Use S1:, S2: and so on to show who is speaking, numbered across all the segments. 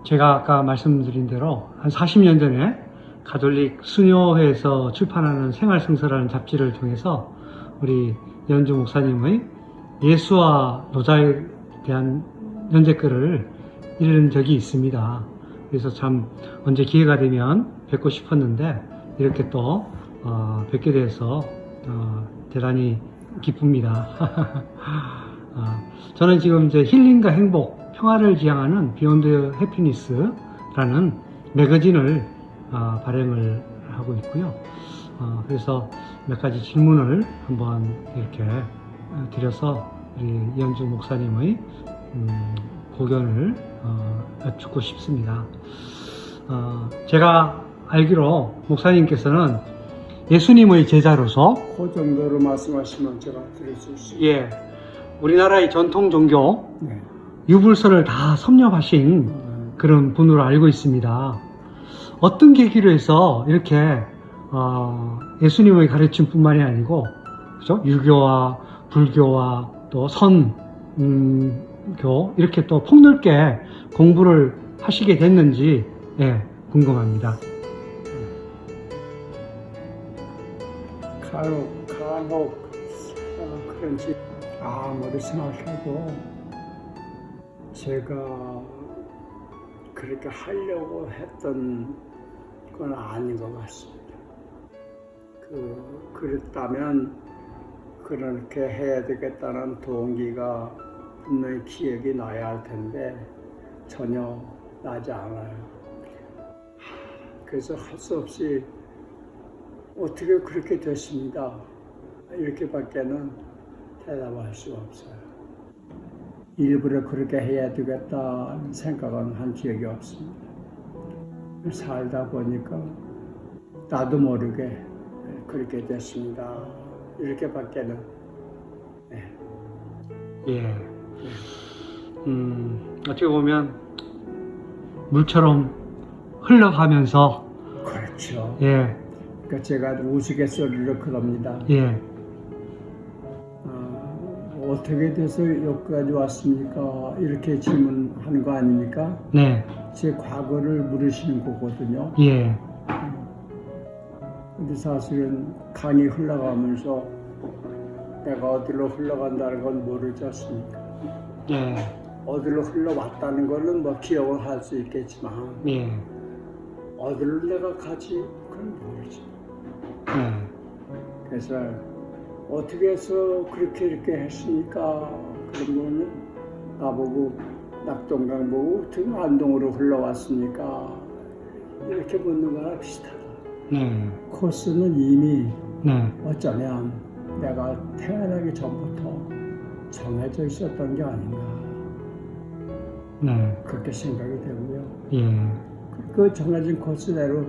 S1: 제가 아까 말씀드린 대로 한 40년 전에 가톨릭 수녀회에서 출판하는 생활성서라는 잡지를 통해서 우리 연주 목사님의 예수와 노자에 대한 연재글을 읽은 적이 있습니다. 그래서 참 언제 기회가 되면 뵙고 싶었는데 이렇게 또 뵙게 돼서 대단히 기쁩니다. 저는 지금 이제 힐링과 행복, 평화를 지향하는 비욘드 해피니스라는 매거진을 발행을 하고 있고요. 그래서 몇 가지 질문을 한번 이렇게 드려서 우리 이현주 목사님의 고견을 여쭙고 싶습니다. 제가 알기로 목사님께서는 예수님의 제자로서
S2: 그 정도로 말씀하시면 제가 들을 수 있습니다.
S1: 예, 우리나라의 전통 종교
S2: 네.
S1: 유불선을 다 섭렵하신 그런 분으로 알고 있습니다. 어떤 계기로 해서 이렇게 예수님의 가르침뿐만이 아니고 그죠? 유교와 불교와 또 선교 이렇게 또 폭넓게 공부를 하시게 됐는지 궁금합니다.
S2: 간혹 그런지 아무리 생각해도 제가 그렇게 하려고 했던 건 아닌 것 같습니다. 그랬다면 그렇게 해야 되겠다는 동기가 분명히 기억이 나야 할 텐데 전혀 나지 않아요. 그래서 할 수 없이 어떻게 그렇게 됐습니다. 이렇게밖에는 대답할 수가 없어요. 일부러 그렇게 해야 되겠다는 생각은 한 기억이 없습니다. 살다 보니까 나도 모르게 그렇게 됐습니다. 이렇게밖에는.
S1: 어떻게 보면 물처럼 흘러가면서
S2: 그렇죠. 그러니까 제가 우스갯소리로 그럽니다. 어떻게 돼서 여기까지 왔습니까? 이렇게 질문하는 거 아닙니까?
S1: 네.
S2: 제 과거를 물으시는 거거든요. 근데 사실은 강이 흘러가면서 내가 어디로 흘러간다는 건 모르지 않습니까? 어디로 흘러왔다는 거는 뭐 기억을 할 수 있겠지만 어디로 내가 가지? 그건 모르지. 그래서 어떻게 해서 그렇게 이렇게 했으니까 그러면 나보고 낙동강 보고 등 안동으로 흘러왔으니까 이렇게 묻는 거랑 비슷하다. 코스는 이미 어쩌면 내가 태어나기 전부터 정해져 있었던 게 아닌가 그렇게 생각이 되고요. 그 정해진 코스대로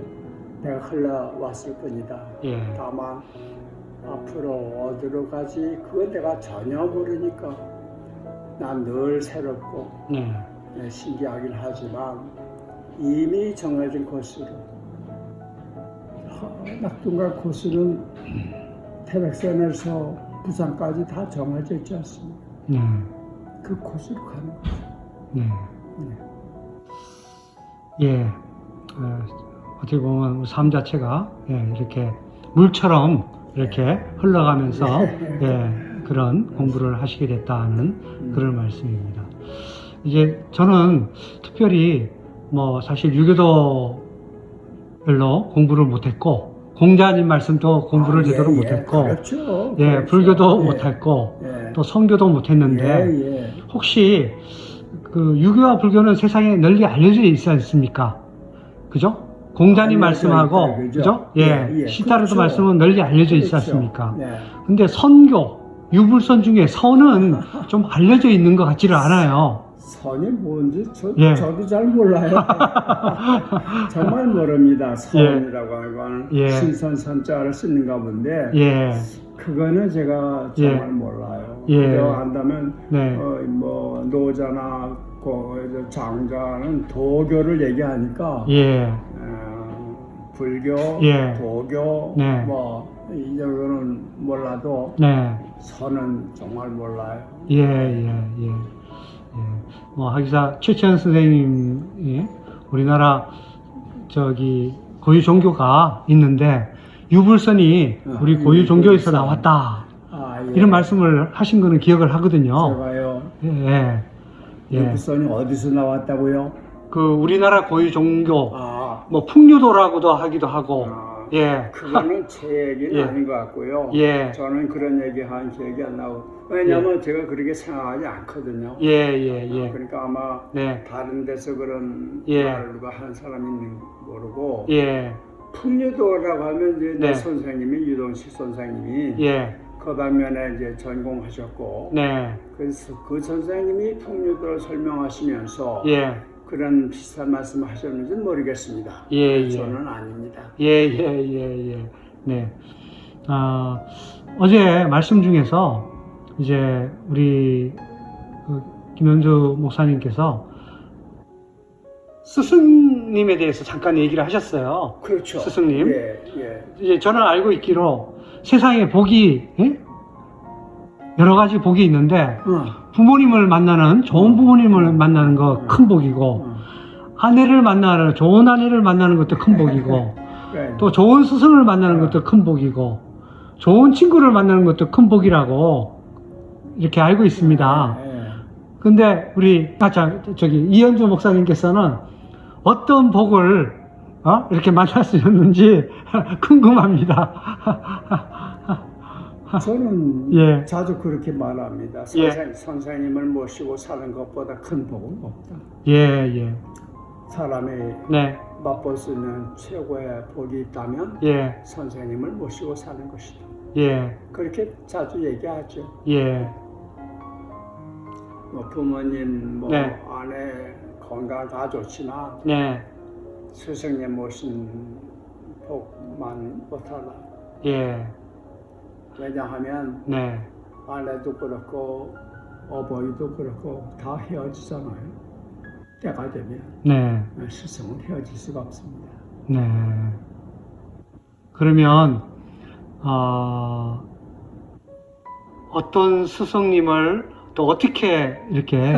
S2: 내가 흘러왔을 뿐이다. 다만 앞으로 어디로 가지 그건 내가 전혀 모르니까 난 늘 새롭고 신기하긴 하지만 이미 정해진 코스로 낙동강 코스는 태백산에서 부산까지 다 정해져 있지 않습니까? 그 코스로 가는 거죠.
S1: 어떻게 보면 삶 자체가 이렇게 물처럼 이렇게 흘러가면서 그런 공부를 하시게 됐다는 그런 말씀입니다. 이제 저는 특별히 뭐 사실 유교도 별로 공부를 못했고 공자님 말씀도 공부를 제대로 못했고
S2: 그렇죠.
S1: 불교도 못했고 또 성교도 못했는데 혹시 그 유교와 불교는 세상에 널리 알려져 있지 않습니까? 그죠? 공자님 말씀하고 그죠? 시타르도
S2: 그렇죠.
S1: 말씀은 널리 알려져 있지 않습니까? 근데 선교, 유불선 중에 선은 좀 알려져 있는 것 같지를 않아요.
S2: 선이 뭔지 저도 잘 몰라요. 정말 모릅니다. 선이라고 하는 건 신선선자를 쓰는가 본데 그거는 제가 정말 몰라요. 그저 안다면 뭐 노자나 장자는 도교를 얘기하니까 불교, 도교 뭐 이 정도는 몰라도 선은 정말 몰라요.
S1: 뭐 하기사 최천 선생님이 우리나라 저기 고유 종교가 있는데 유불선이 우리 고유 종교에서 나왔다.
S2: 예.
S1: 이런 말씀을 하신 거는 기억을 하거든요.
S2: 제가요.
S1: 예. 예.
S2: 유불선이 어디서 나왔다고요?
S1: 그 우리나라 고유 종교
S2: 아,
S1: 뭐 풍류도라고도 하기도 하고 예.
S2: 그거는 제 얘기는
S1: 예.
S2: 아닌 것 같고요.
S1: 예.
S2: 저는 그런 얘기 한 기억이 안 나고 왜냐하면 제가 그렇게 생각하지 않거든요.
S1: 예.
S2: 그러니까 아마
S1: 네.
S2: 다른 데서 그런
S1: 예.
S2: 말을 누가 하는 사람이 있는 모르고
S1: 예.
S2: 풍류도라고 하면 이제 내
S1: 네.
S2: 선생님이 유동식 선생님이
S1: 예.
S2: 그 방면에 이제 전공하셨고
S1: 네.
S2: 그래서 그 선생님이 풍류도를 설명하시면서
S1: 예.
S2: 그런 비슷한 말씀을 하셨는지는 모르겠습니다.
S1: 예.
S2: 저는 아닙니다.
S1: 예. 네. 어제 말씀 중에서 이제 우리 그 김현주 목사님께서 스승님에 대해서 잠깐 얘기를 하셨어요.
S2: 그렇죠.
S1: 스승님.
S2: 예.
S1: 이제 저는 알고 있기로 세상에 복이 여러 가지 복이 있는데 부모님을 만나는 좋은 부모님을 만나는 거 큰 복이고 아내를 만나는 좋은 아내를 만나는 것도 큰 복이고
S2: 네.
S1: 또 좋은 스승을 만나는 것도 큰 복이고 좋은 친구를 만나는 것도 큰 복이라고 이렇게 알고 있습니다. 근데 우리 저기 이현주 목사님께서는 어떤 복을 이렇게 만나셨는지 궁금합니다.
S2: 저는
S1: 예.
S2: 자주 그렇게 말합니다. 선생님을 모시고 사는 것보다 큰 복은 없다.
S1: 예.
S2: 사람이
S1: 네.
S2: 맛볼 수 있는 최고의 복이 있다면
S1: 예.
S2: 선생님을 모시고 사는 것이다.
S1: 예.
S2: 그렇게 자주 얘기하죠.
S1: 예.
S2: 뭐 부모님,
S1: 네.
S2: 아내 건강 다 좋지만
S1: 네.
S2: 스승님 모신 복만 못하다.
S1: 예.
S2: 왜냐하면
S1: 네.
S2: 아내도 그렇고 어버이도 그렇고 다 헤어지잖아요. 때가 되면
S1: 네.
S2: 스승은 헤어질 수가 없습니다.
S1: 네. 그러면 어떤 스승님을 또 어떻게 이렇게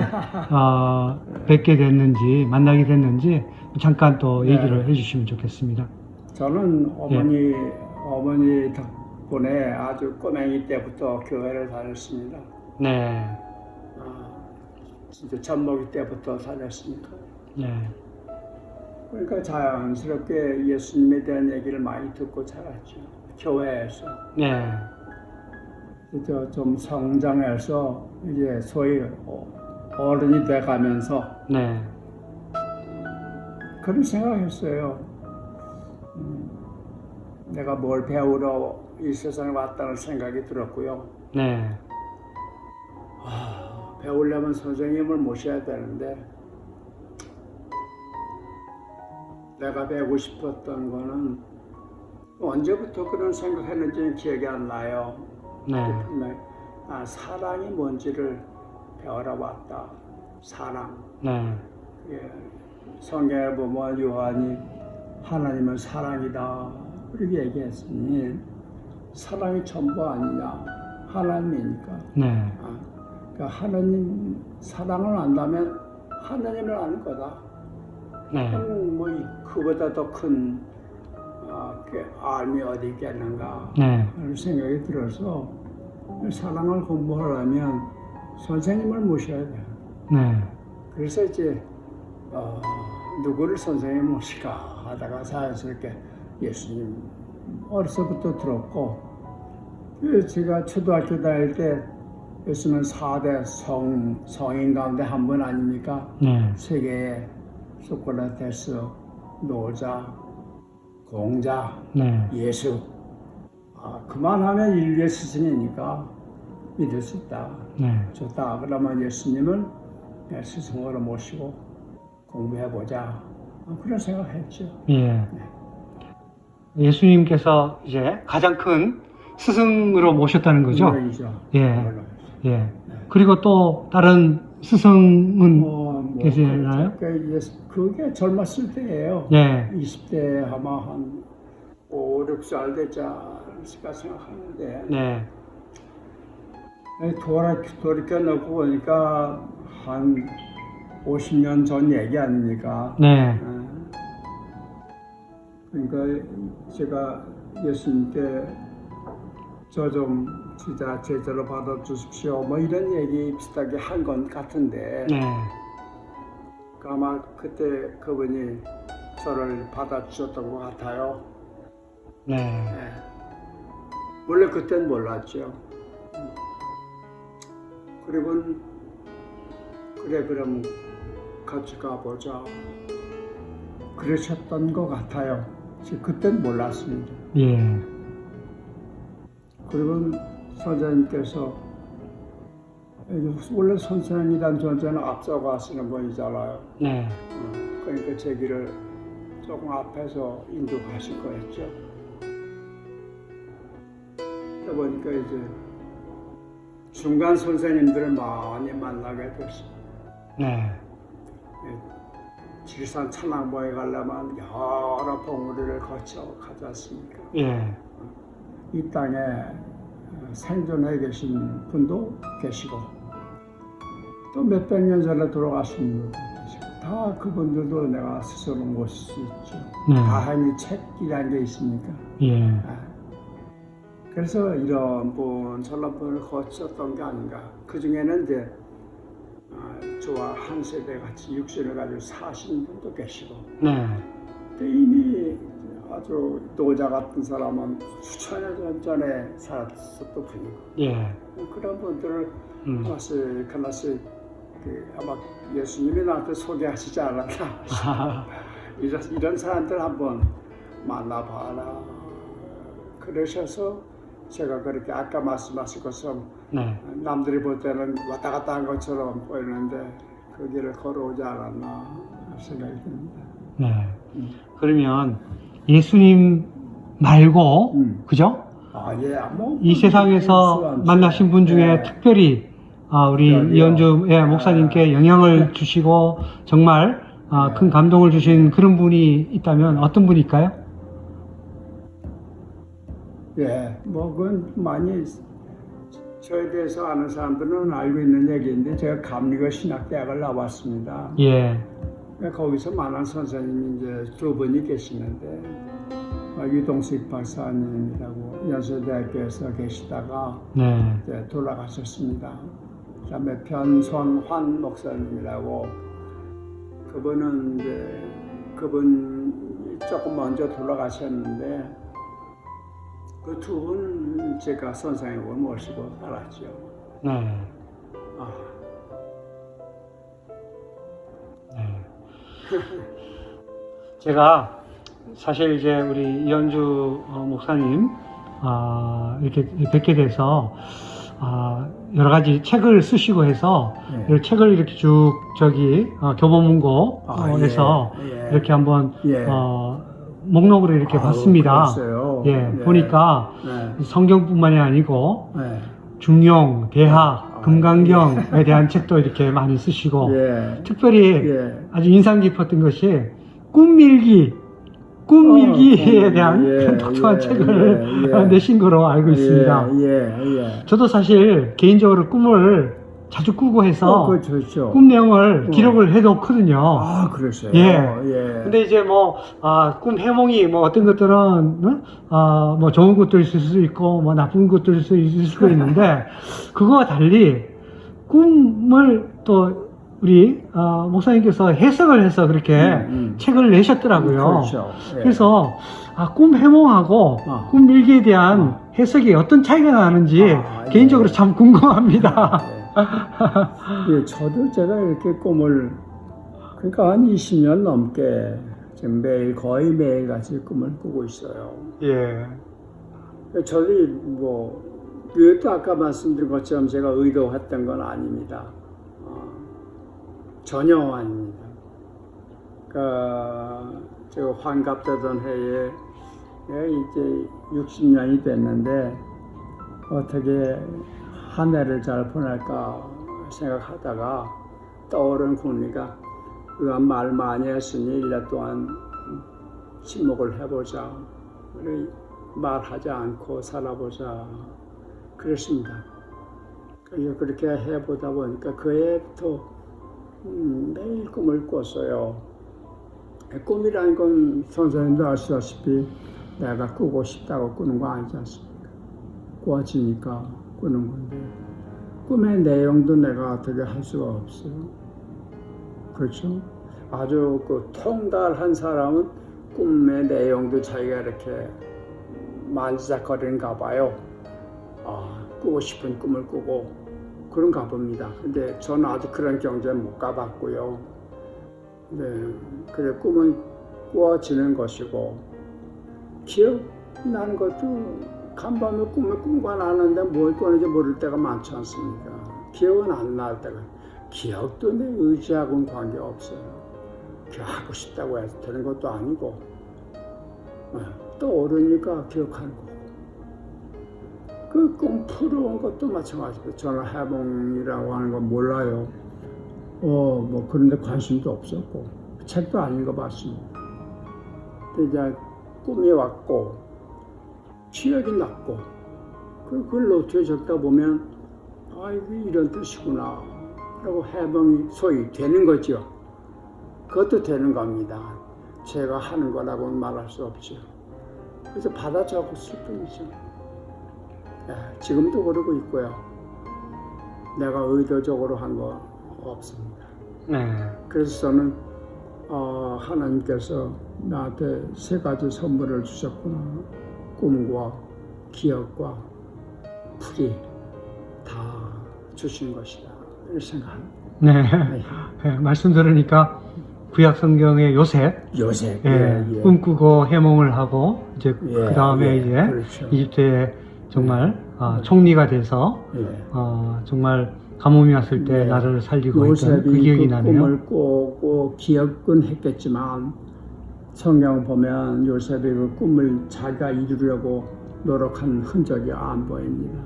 S1: 뵙게 됐는지 만나게 됐는지 잠깐 또 얘기를 해주시면 좋겠습니다.
S2: 저는 어머니 덕분에 아주 꼬맹이 때부터 교회를 다녔습니다.
S1: 네.
S2: 진짜 젖먹이 때부터 다녔으니까.
S1: 네.
S2: 그러니까 자연스럽게 예수님에 대한 얘기를 많이 듣고 자랐죠. 교회에서.
S1: 네.
S2: 좀 성장해서 이제 소위 어른이 돼가면서
S1: 네.
S2: 그런 생각했어요. 내가 뭘 배우러 이 세상에 왔다는 생각이 들었고요.
S1: 네.
S2: 배우려면 선생님을 모셔야 되는데 내가 배우고 싶었던 거는 언제부터 그런 생각했는지는 기억이 안 나요.
S1: 네.
S2: 사랑이 뭔지를 배우러 왔다. 사랑.
S1: 네.
S2: 예. 성경에 보면 요한이 하나님은 사랑이다 그렇게 얘기했으니 사랑이 전부 아니냐. 하나님이니까.
S1: 네.
S2: 그러니까 하나님 사랑을 안다면 하나님을 아는 거다.
S1: 네.
S2: 뭐 그보다 더 큰 알미 어디 있겠는가
S1: 네.
S2: 하는 생각이 들어서 사랑을 공부하려면 선생님을 모셔야 돼요.
S1: 네.
S2: 그래서 이제 누구를 선생님 모실까 하다가 자연스럽게 예수님 어려서부터 들었고 제가 초등학교 다닐 때 예수는 4대 성인 가운데 한 분 아닙니까?
S1: 네.
S2: 세계에 소크라테스, 노자, 공자,
S1: 네.
S2: 예수. 그만하면 인류의 스승이니까 믿을 수 있다.
S1: 네.
S2: 좋다. 그러면 예수님을 스승으로 모시고 공부해보자. 그런 생각했죠.
S1: 예. 예수님께서 이제 가장 큰 스승으로 모셨다는 거죠?
S2: 물론이죠.
S1: 예.
S2: 물론이죠.
S1: 예. 그리고 또 다른 스승은 계시나요?
S2: 그게 젊었을 때예요.
S1: 예.
S2: 20대 아마 한 5, 6살 되지 않을까 생각하는데
S1: 네.
S2: 돌이켜 놓고 보니까 한 50년 전 얘기 아닙니까?
S1: 네.
S2: 그러니까 제가 예수님께 저 좀 진짜 제자로 받아주십시오. 뭐 이런 얘기 비슷하게 한 건 같은데
S1: 네.
S2: 아마 그때 그분이 저를 받아주셨던 것 같아요.
S1: 네.
S2: 네. 원래 그땐 몰랐죠. 그리고 그래 그럼 같이 가보자. 그러셨던 것 같아요. 그땐 몰랐습니다.
S1: 예.
S2: 그리고 선생님께서 원래 선생이란 존재는 앞서가시는 분이잖아요.
S1: 네.
S2: 그러니까 제 길을 조금 앞에서 인도하실 거였죠. 그러다 보니까 이제 중간 선생님들을 많이 만나게 됐어요.
S1: 네.
S2: 지리산 천왕봉에 가려면 여러 봉우리를 거쳐 가지 않습니까?
S1: 예.
S2: 이 땅에 생존해 계신 분도 계시고 또 몇백 년 전에 돌아가신 분도 계시고 다 그분들도 내가 스스로 모실 수 있죠.
S1: 네.
S2: 다행히 책이라는 게 있으니까.
S1: 예.
S2: 그래서 이런 분 저런 분을 거쳤던 게 아닌가. 그 중에는 이제 저와 한 세대 같이 육신을 가지고 사신 분도 계시고
S1: 네.
S2: 이미 아주 노자 같은 사람은 수천여 년 전에 살았었던 분이고
S1: 예.
S2: 그런 분들을 하나씩 아마 예수님이 나한테 소개하시지 않았나. 이런 사람들 한번 만나봐라. 그러셔서 제가 그렇게 아까 말씀하신 것처럼
S1: 네.
S2: 남들이 볼 때는 왔다 갔다 한 것처럼 보이는데 그 길을 걸어오지 않았나 생각이 듭니다.
S1: 네. 그러면 예수님 말고, 그죠?
S2: 예, 뭐,
S1: 이 세상에서 만나신 분 중에 특별히 우리 이현주 목사님께 영향을 주시고 정말 큰 감동을 주신 그런 분이 있다면 어떤 분일까요?
S2: 예, 뭐 그건 많이 저에 대해서 아는 사람들은 알고 있는 얘기인데 제가 감리교 신학대학을 나왔습니다.
S1: 예.
S2: 거기서 만난 선생님이 이제 두 분이 계시는데 유동식 박사님이라고 연세대학교에서 계시다가
S1: 네.
S2: 이제 돌아가셨습니다. 그다음에 변선환 목사님이라고 그분은 이제 그분 조금 먼저 돌아가셨는데 그 두 분 제가 선생님을 모시고 살았죠.
S1: 네. 네. 제가 사실 이제 우리 이현주 목사님 이렇게 뵙게 돼서 여러 가지 책을 쓰시고 해서 이 책을 이렇게 쭉 저기 교보문고에서 이렇게 한번 목록으로 이렇게 봤습니다. 보니까 성경뿐만이 아니고 중용, 대학, 금강경에 대한 책도 이렇게 많이 쓰시고 특별히 아주 인상 깊었던 것이 꿈밀기에 대한 독특한 책을 내신 거로 알고 있습니다. 저도 사실 개인적으로 꿈을 자주 꾸고 해서 꿈 내용을 기록을 해놓거든요.
S2: 그러세요?
S1: 근데 이제 꿈 해몽이 어떤 것들은, 뭐 좋은 것도 있을 수 있고, 뭐 나쁜 것도 있을 수가 있는데, 그거와 달리 꿈을 또 우리, 목사님께서 해석을 해서 그렇게 책을 내셨더라고요. 그래서, 꿈 해몽하고 꿈 밀기에 대한 해석이 어떤 차이가 나는지 개인적으로 참 궁금합니다.
S2: 저도 제가 이렇게 꿈을 그러니까 한 20년 넘게 지금 거의 매일 같이 꿈을 꾸고 있어요. 저도 이것도 아까 말씀드린 것처럼 제가 의도했던 건 아닙니다. 전혀 아닙니다. 제가 환갑되던 해에 이제 60년이 됐는데 어떻게 한 해를 잘 보낼까 생각하다가 떠오른 궁리가 그간 말 많이 했으니 1년 동안 침묵을 해보자. 우리 말하지 않고 살아보자. 그랬습니다. 그렇게 해보다 보니까 그 해부터 매일 꿈을 꿨어요. 꿈이라는 건 선생님도 아시다시피 내가 꾸고 싶다고 꾸는 거 아니지 않습니까? 꾸어지니까 꾸는 건데 꿈의 내용도 내가 어떻게 할 수가 없어요. 그렇죠? 아주 그 통달한 사람은 꿈의 내용도 자기가 이렇게 만지작거리는가 봐요. 꾸고 싶은 꿈을 꾸고 그런가 봅니다. 근데 저는 아직 그런 경지에 못 가봤고요. 네, 그래 꿈은 꾸어지는 것이고 기억 나는 것도 간밤에 꿈을 꾼건 아는데 뭘 꾸는지 모를 때가 많지 않습니까? 기억은 안 날 때가 기억도 내 의지하고는 관계없어요. 하고 싶다고 해서 되는 것도 아니고 떠오르니까 기억하는 거고 그 꿈 풀어온 것도 마찬가지고 저는 해몽이라고 하는 건 몰라요. 뭐 그런데 관심도 없었고 책도 안 읽어봤습니다. 근데 이제 꿈이 왔고 기억이 났고 그걸 노트에 적다 보면 이게 이런 뜻이구나 라고 해몽이 소위 되는 거죠. 그것도 되는 겁니다. 제가 하는 거라고는 말할 수 없죠. 그래서 받아 적었을 뿐이죠. 지금도 그러고 있고요. 내가 의도적으로 한 거 없습니다. 그래서 저는 하나님께서 나한테 세 가지 선물을 주셨구나. 꿈과 기억과 풀이 다 주신 것이다. 이렇게 생각합니다.
S1: 네. 말씀 들으니까 구약 성경의 요셉, 꿈꾸고 해몽을 하고 이제 그 다음에 이제
S2: 그렇죠.
S1: 이집트에 정말 총리가 돼서 정말 가뭄이 왔을 때 나라를 살리고 했던 그 기억이 나네요.
S2: 꿈을 꾸고 기억은 했겠지만 성경 보면 요셉이 그 꿈을 자기가 이루려고 노력한 흔적이 안 보입니다.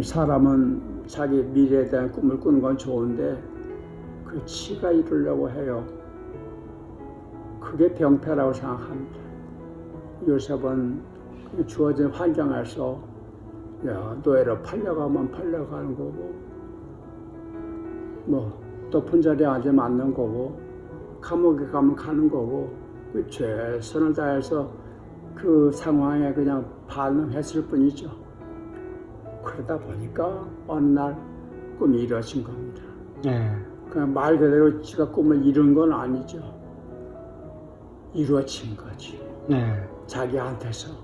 S2: 사람은 자기 미래에 대한 꿈을 꾸는 건 좋은데 그 지가 이루려고 해요. 그게 병폐라고 생각합니다. 요셉은 주어진 환경에서 노예로 팔려가면 팔려가는 거고 뭐 높은 자리에 앉으면 앉는 거고 감옥에 가면 가는 거고 최선을 다해서 그 상황에 그냥 반응했을 뿐이죠. 그러다 보니까 어느 날 꿈이 이루어진 겁니다. 그냥 말 그대로 지가 꿈을 이룬 건 아니죠. 이루어진 거지. 자기한테서.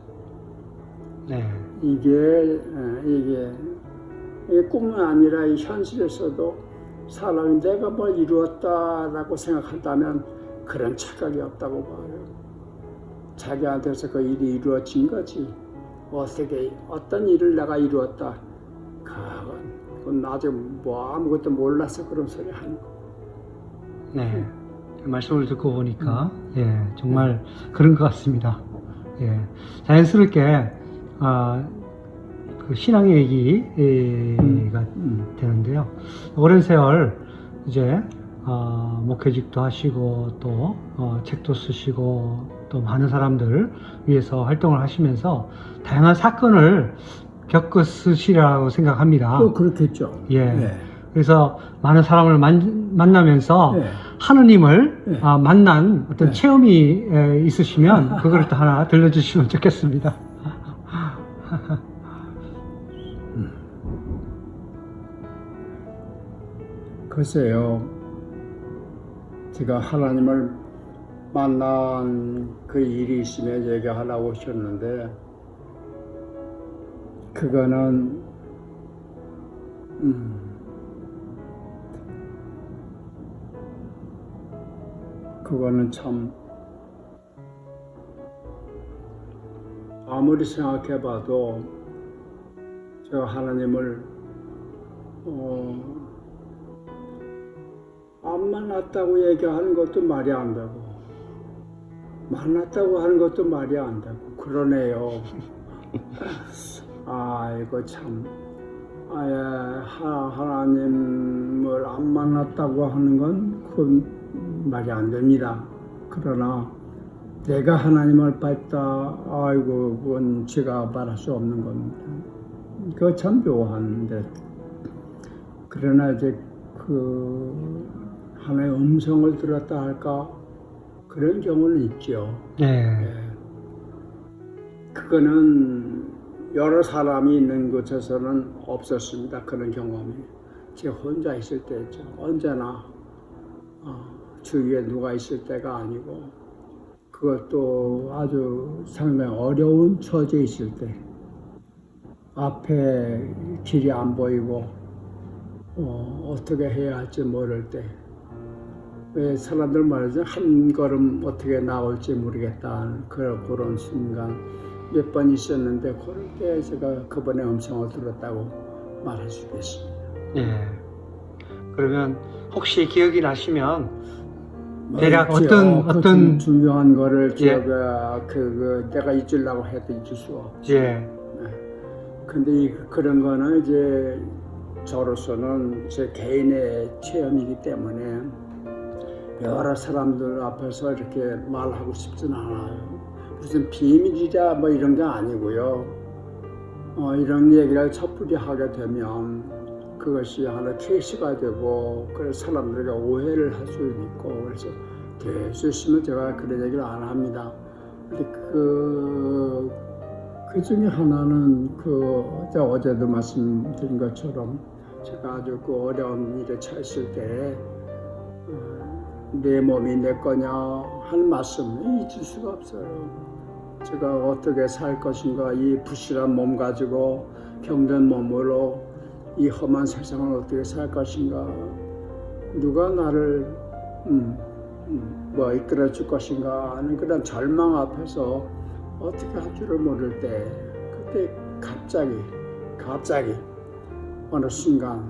S2: 이게 꿈은 아니라 이 현실에서도 사람이 내가 뭘 이루었다라고 생각한다면 그런 착각이 없다고 봐요. 자기한테서 그 일이 이루어진 거지. 어떤 일을 내가 이루었다. 그건 아직 뭐 아무것도 몰라서 그런 소리 하는 거.
S1: 말씀을 듣고 보니까 정말 그런 것 같습니다. 자연스럽게 그 신앙의 얘기가 되는데요. 오랜 세월 이제 목회직도 하시고 또 책도 쓰시고 또 많은 사람들 위해서 활동을 하시면서 다양한 사건을 겪으시라고 생각합니다.
S2: 그렇겠죠.
S1: 그래서 많은 사람을 만나면서 하느님을 만난 어떤 체험이 있으시면 그걸 또 하나 들려주시면 좋겠습니다.
S2: 글쎄요, 제가 하나님을 만난 그 일이 있으면 얘기하려고 하셨는데 그거는 그거는 참 아무리 생각해봐도 제가 하나님을 안 만났다고 얘기하는 것도 말이 안 되고 만났다고 하는 것도 말이 안 되고 그러네요. 이거 참 하나님을 안 만났다고 하는 건 그건 말이 안 됩니다. 그러나 내가 하나님을 봤다. 그건 제가 말할 수 없는 겁니다. 그거 참 묘한데 그러나 이제 그 하나의 음성을 들었다 할까 그런 경우는 있죠.
S1: 네.
S2: 예. 그거는 여러 사람이 있는 곳에서는 없었습니다. 그런 경험이. 제가 혼자 있을 때였죠. 언제나 주위에 누가 있을 때가 아니고, 그것도 아주 상당히 어려운 처지에 있을 때, 앞에 길이 안 보이고 어떻게 해야 할지 모를 때, 왜 사람들 말하죠. 한 걸음 어떻게 나올지 모르겠다. 그런 순간 몇 번 있었는데, 그럴 때 제가 그분의 음성을 들었다고 말할 수 있겠습니다.
S1: 예. 그러면 혹시 기억이 나시면 대략
S2: 있죠.
S1: 어떤
S2: 중요한 거를
S1: 예.
S2: 내가 잊으려고 해도 잊을 수가 없죠.
S1: 예.
S2: 근데 그런 거는 이제 저로서는 제 개인의 체험이기 때문에 여러 사람들 앞에서 이렇게 말하고 싶진 않아요. 무슨 비밀이자 뭐 이런 게 아니고요. 이런 얘기를 섣불리 하게 되면 그것이 하나 케이스가 되고, 그래서 사람들에게 오해를 할 수 있고, 그래서 될 수 있으면 제가 그런 얘기를 안 합니다. 근데 그 중에 하나는 제가 어제도 말씀드린 것처럼 제가 아주 그 어려운 일에 처했을 때 내 몸이 내 거냐 하는 말씀을 잊을 수가 없어요. 제가 어떻게 살 것인가, 이 부실한 몸 가지고 병든 몸으로 이 험한 세상을 어떻게 살 것인가, 누가 나를 이끌어 줄 것인가 하는 그런 절망 앞에서 어떻게 할 줄을 모를 때, 그때 갑자기 어느 순간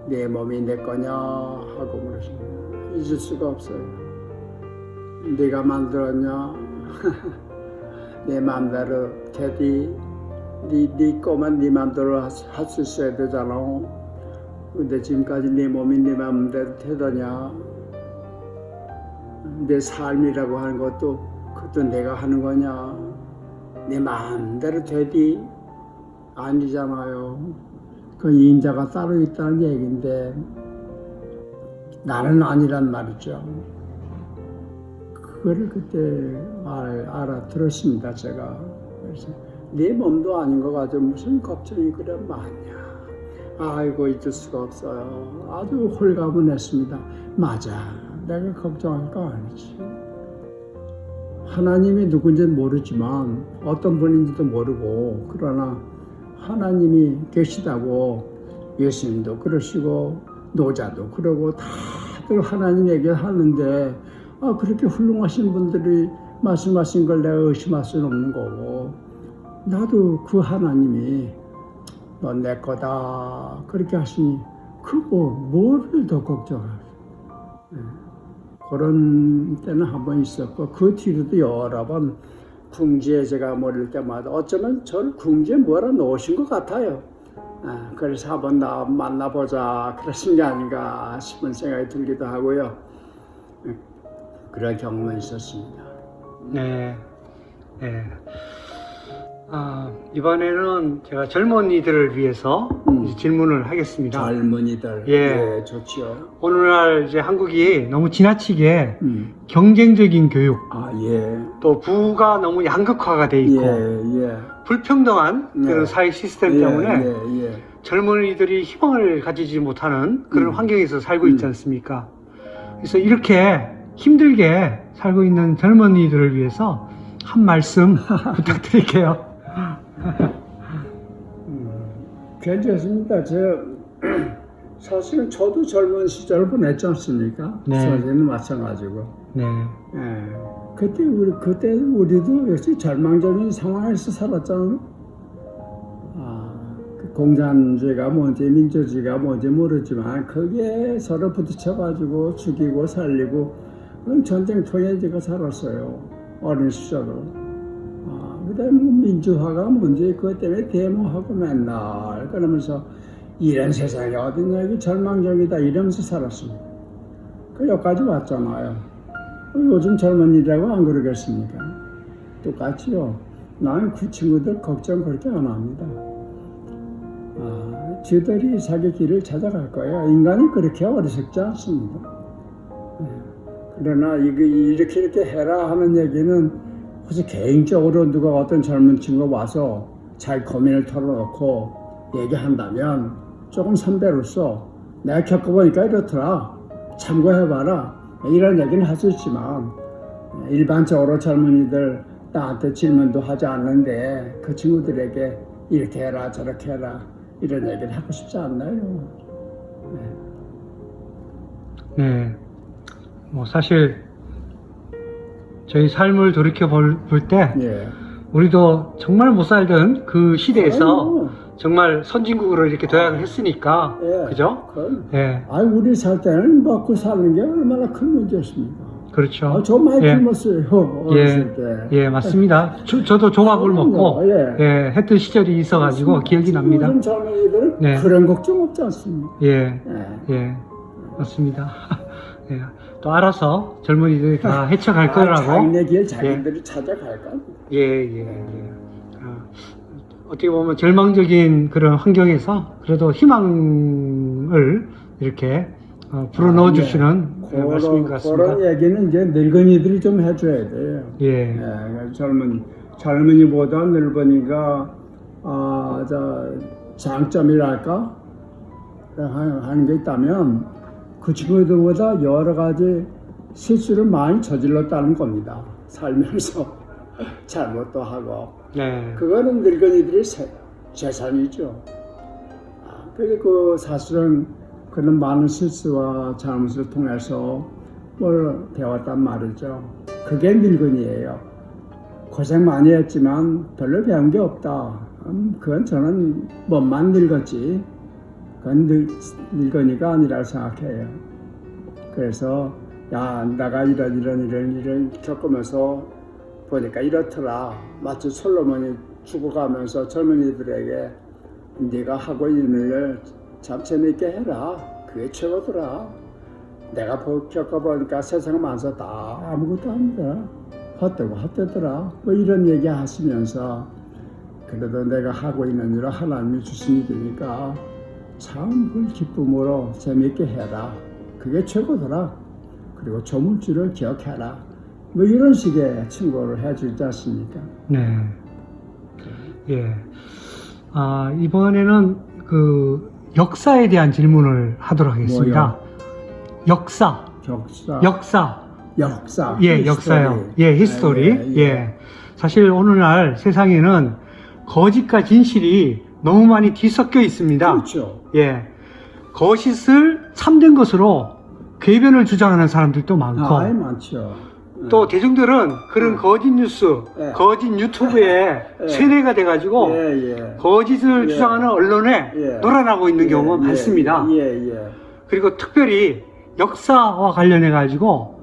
S2: 내 몸이 내 거냐 하고 물으시면 잊을 수가 없어요. 네가 만들었냐? 내 마음대로 되디? 네 거만 네 마음대로 할 수 있어야 되잖아. 근데 지금까지 내 몸이 네 마음대로 되더냐? 내 삶이라고 하는 그것도 내가 하는 거냐? 내 마음대로 되디? 아니잖아요. 그 인자가 따로 있다는 얘기인데 나는 아니란 말이죠. 그거를 그때 알아들었습니다, 제가. 그래서 내 몸도 아닌 거 가지고 무슨 걱정이 그래 많냐. 아이고, 잊을 수가 없어요. 아주 홀가분했습니다. 맞아, 내가 걱정할 거 아니지. 하나님이 누군지 모르지만, 어떤 분인지도 모르고, 그러나 하나님이 계시다고, 예수님도 그러시고 노자도 그러고 다들 하나님 얘기하는데, 그렇게 훌륭하신 분들이 말씀하신 걸 내가 의심할 수는 없는 거고, 나도 그 하나님이 넌 내 거다 그렇게 하시니 뭐를 더 걱정하겠어. 그런 때는 한 번 있었고, 그 뒤로도 여러 번 궁지에 제가 모일 때마다 어쩌면 저를 궁지에 몰아 넣으신 것 같아요. 그래서 한번 나 만나보자 그러신 게 아닌가 싶은 생각이 들기도 하고요. 그런 경험이 있었습니다.
S1: 네. 네. 이번에는 제가 젊은이들을 위해서 이제 질문을 하겠습니다.
S2: 젊은이들.
S1: 예.
S2: 좋지요.
S1: 오늘날 이제 한국이 너무 지나치게 경쟁적인 교육,
S2: 예.
S1: 또 부가 너무 양극화가 돼 있고, 불평등한 그런 사회 시스템 때문에 젊은이들이 희망을 가지지 못하는 그런 환경에서 살고 있지 않습니까? 그래서 이렇게 힘들게 살고 있는 젊은이들을 위해서 한 말씀 부탁드릴게요.
S2: 괜찮습니다. 사실은 저도 젊은 시절을 보냈지 않습니까?
S1: 네.
S2: 선생님은 마찬가지고.
S1: 네.
S2: 그때 우리도 역시 절망적인 상황에서 살았잖아요. 그 공산주의가 뭔지 민주주의가 뭔지 모르지만 거기에 서로 부딪혀가지고 죽이고 살리고 그런 전쟁통에 제가 살았어요. 어린 시절로. 그다음에 민주화가 뭔지 그것 때문에 데모하고 맨날 그러면서 이런 세상이 어딨냐, 이게 절망적이다 이러면서 살았습니다. 그 여기까지 왔잖아요. 요즘 젊은이라고 안 그러겠습니까? 똑같이요. 나는 그 친구들 걱정 그렇게 안 합니다. 저들이 자기 길을 찾아갈 거예요. 인간이 그렇게 어리석지 않습니다. 그러나 이렇게 해라 하는 얘기는 혹시 개인적으로 누가 어떤 젊은 친구가 와서 자기 고민을 털어놓고 얘기한다면 조금 선배로서 내가 겪어보니까 이렇더라, 참고해봐라, 이런 얘기는 할 수 있지만 일반적으로 젊은이들 나한테 질문도 하지 않는데 그 친구들에게 이렇게 해라 저렇게 해라 이런 얘기를 하고 싶지 않나요?
S1: 네. 뭐 사실 저희 삶을 돌이켜 볼 때
S2: 예.
S1: 우리도 정말 못 살던 그 시대에서
S2: 그럼요.
S1: 정말 선진국으로 이렇게 도약을 했으니까
S2: 예.
S1: 그죠?
S2: 그럼.
S1: 예.
S2: 우리 살 때는 먹고 사는 게 얼마나 큰 문제였습니까?
S1: 그렇죠.
S2: 저 많이
S1: 예.
S2: 굶었어요 어렸을 때.
S1: 예, 맞습니다. 저도 조각을
S2: 그럼요.
S1: 먹고
S2: 예.
S1: 했던 시절이 있어가지고 기억이 납니다.
S2: 요즘 젊은이들은
S1: 네.
S2: 그런 걱정 없지 않습니까?
S1: 예,
S2: 예.
S1: 예, 맞습니다. 예. 또 알아서 젊은이들이 다 헤쳐갈 거라고.
S2: 자기네 길 자기들이 찾아갈 겁니다.
S1: 예. 어떻게 보면 절망적인 그런 환경에서 그래도 희망을 이렇게 불어넣어 주시는 말씀인 것 같습니다.
S2: 그런 얘기는 이제 늙은이들이 좀 해줘야 돼요.
S1: 예.
S2: 젊은이보다 늙은이가 장점이랄까 하는 게 있다면 그 친구들보다 여러 가지 실수를 많이 저질렀다는 겁니다. 살면서 잘못도 하고.
S1: 네.
S2: 그거는 늙은이들의 재산이죠. 그리고 사실은 그런 많은 실수와 잘못을 통해서 뭘 배웠단 말이죠. 그게 늙은이에요. 고생 많이 했지만 별로 배운 게 없다. 그건 저는 몸만 늙었지. 그건 늙은이가 아니라고 생각해요. 그래서 내가 이런 겪으면서 보니까 이렇더라. 마치 솔로몬이 죽어가면서 젊은이들에게 네가 하고 있는 일 참 재밌게 해라. 그게 최고더라. 내가 겪어보니까 세상 만사 다 아무것도 아니다. 헛되더라. 뭐 이런 얘기 하시면서 그래도 내가 하고 있는 일은 하나님이 주신 일이니까 참 그걸 기쁨으로 재밌게 해라. 그게 최고더라. 그리고 조물주를 기억해라. 뭐 이런 식의 충고를 해주지 않습니까?
S1: 네. 예. 이번에는 그 역사에 대한 질문을 하도록 하겠습니다. 역사. 예, 역사요. 예, 히스토리. 예. 사실 오늘날 세상에는 거짓과 진실이 너무 많이 뒤섞여 있습니다.
S2: 그렇죠.
S1: 예. 거짓을 참된 것으로 궤변을 주장하는 사람들도 많고.
S2: 많죠.
S1: 또 대중들은 그런 거짓 뉴스, 거짓 유튜브에 세뇌가 돼가지고 거짓을 주장하는 언론에 놀아나고 있는 경우가 많습니다. 그리고 특별히 역사와 관련해가지고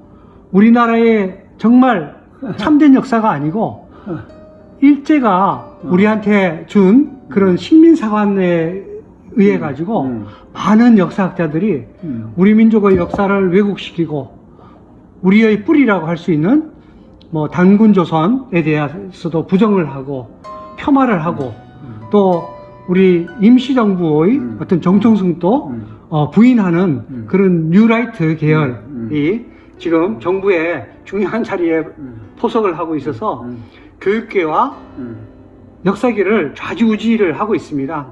S1: 우리나라의 정말 참된 역사가 아니고 일제가 우리한테 준 그런 식민사관에 의해 가지고 많은 역사학자들이 우리 민족의 역사를 왜곡시키고 우리의 뿌리라고 할 수 있는 뭐 단군조선에 대해서도 부정을 하고 폄하를 하고 또 우리 임시정부의 어떤 정통성도 부인하는 그런 뉴라이트 계열이 지금 정부의 중요한 자리에 포석을 하고 있어서 교육계와 역사계를 좌지우지를 하고 있습니다.